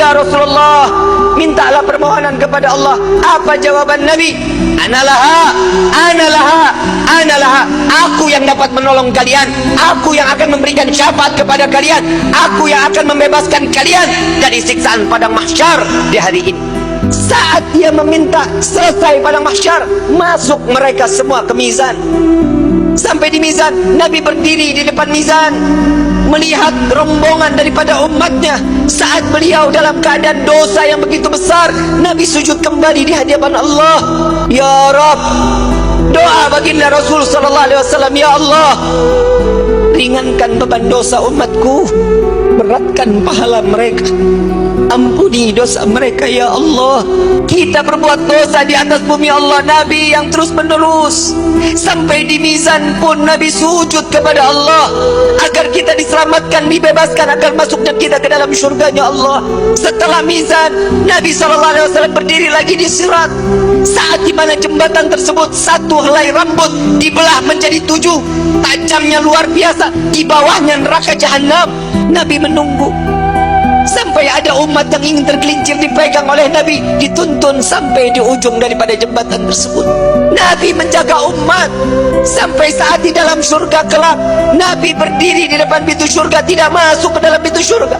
"Ya Rasulullah, mintalah permohonan kepada Allah." Apa jawaban Nabi? "Analaha, analaha, analaha." Aku yang dapat menolong kalian, aku yang akan memberikan syafaat kepada kalian, aku yang akan membebaskan kalian dari siksaan padang mahsyar di hari ini. Saat dia meminta, selesai padang mahsyar, masuk mereka semua ke mizan. Sampai di mizan, Nabi berdiri di depan mizan, melihat rombongan daripada umatnya. Saat beliau dalam keadaan dosa yang begitu besar, Nabi sujud kembali di hadapan Allah. "Ya Rabb," doa baginda Rasul sallallahu alaihi wasallam, "Ya Allah, ringankan beban dosa umatku, beratkan pahala mereka, ampuni dosa mereka ya Allah." Kita berbuat dosa di atas bumi Allah. Nabi yang terus menerus sampai di mizan pun Nabi sujud kepada Allah agar kita diselamatkan, dibebaskan, agar masuknya kita ke dalam syurganya Allah. Setelah mizan, Nabi SAW berdiri lagi di sirat. Saat di mana jembatan tersebut satu helai rambut dibelah menjadi 7, tajamnya luar biasa, di bawahnya neraka jahanam. Nabi menunggu sampai ada umat yang ingin tergelincir, dipegang oleh Nabi, dituntun sampai di ujung daripada jembatan tersebut. Nabi menjaga umat sampai saat di dalam surga kelak, Nabi berdiri di depan pintu surga, tidak masuk ke dalam pintu surga,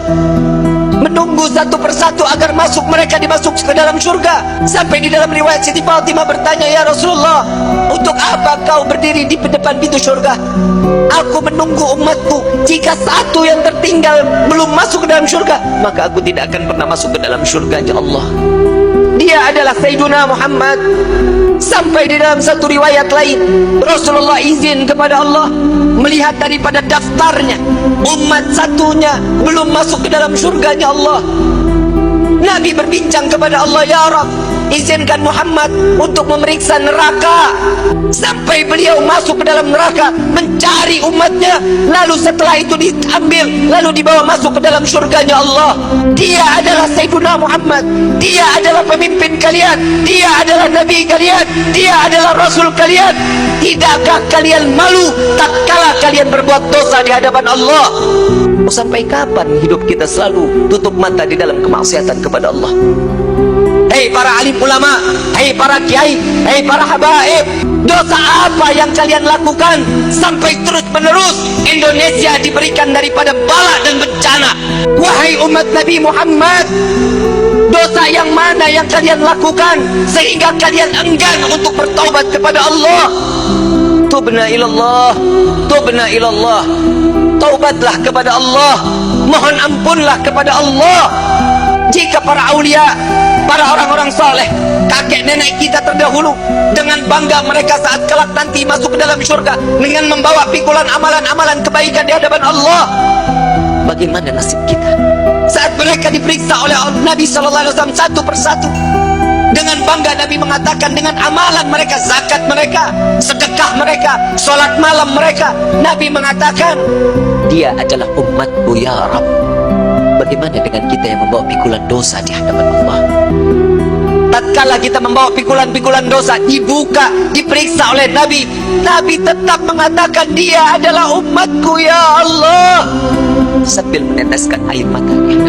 menunggu satu persatu agar masuk, mereka dimasuk ke dalam surga. Sampai di dalam riwayat Siti Fatimah bertanya, "Ya Rasulullah, untuk apa kau berdiri di depan pintu surga?" "Aku menunggu umatku, jika satu yang tertinggal belum masuk ke dalam surga, maka aku tidak akan pernah masuk ke dalam surganya Allah." Dia adalah Sayyiduna Muhammad. Sampai di dalam satu riwayat lain, Rasulullah izin kepada Allah melihat daripada daftarnya, umat satunya belum masuk ke dalam surganya Allah. Nabi berbincang kepada Allah, "Ya Rabb, izinkan Muhammad untuk memeriksa neraka." Sampai beliau masuk ke dalam neraka mencari umatnya, lalu setelah itu diambil, lalu dibawa masuk ke dalam surganya Allah. Dia adalah Sayyiduna Muhammad, dia adalah pemimpin kalian, dia adalah Nabi kalian, dia adalah Rasul kalian. Tidakkah kalian malu tak kala kalian berbuat dosa di hadapan Allah? Sampai kapan hidup kita selalu tutup mata di dalam kemaksiatan kepada Allah? Hei para alim ulama, hei para kiai, hei para habaib, dosa apa yang kalian lakukan sampai terus menerus Indonesia diberikan daripada bala dan bencana? Wahai umat Nabi Muhammad, dosa yang mana yang kalian lakukan sehingga kalian enggan untuk bertaubat kepada Allah? Tubna ilallah, tubna ilallah. Taubatlah kepada Allah, mohon ampunlah kepada Allah. Jika para aulia, para orang-orang saleh, kakek nenek kita terdahulu, dengan bangga mereka saat kelak nanti masuk ke dalam surga dengan membawa pikulan amalan-amalan kebaikan di hadapan Allah, bagaimana nasib kita saat mereka diperiksa oleh Nabi SAW satu persatu? Dengan bangga Nabi mengatakan, dengan amalan mereka, zakat mereka, sedekah mereka, sholat malam mereka, Nabi mengatakan, "Dia adalah umatku ya Rabb." Bagaimana dengan kita yang membawa pikulan dosa di hadapan Allah? Tatkala kita membawa pikulan-pikulan dosa, dibuka, diperiksa oleh Nabi, Nabi tetap mengatakan, "Dia adalah umatku ya Allah," sambil meneteskan air matanya.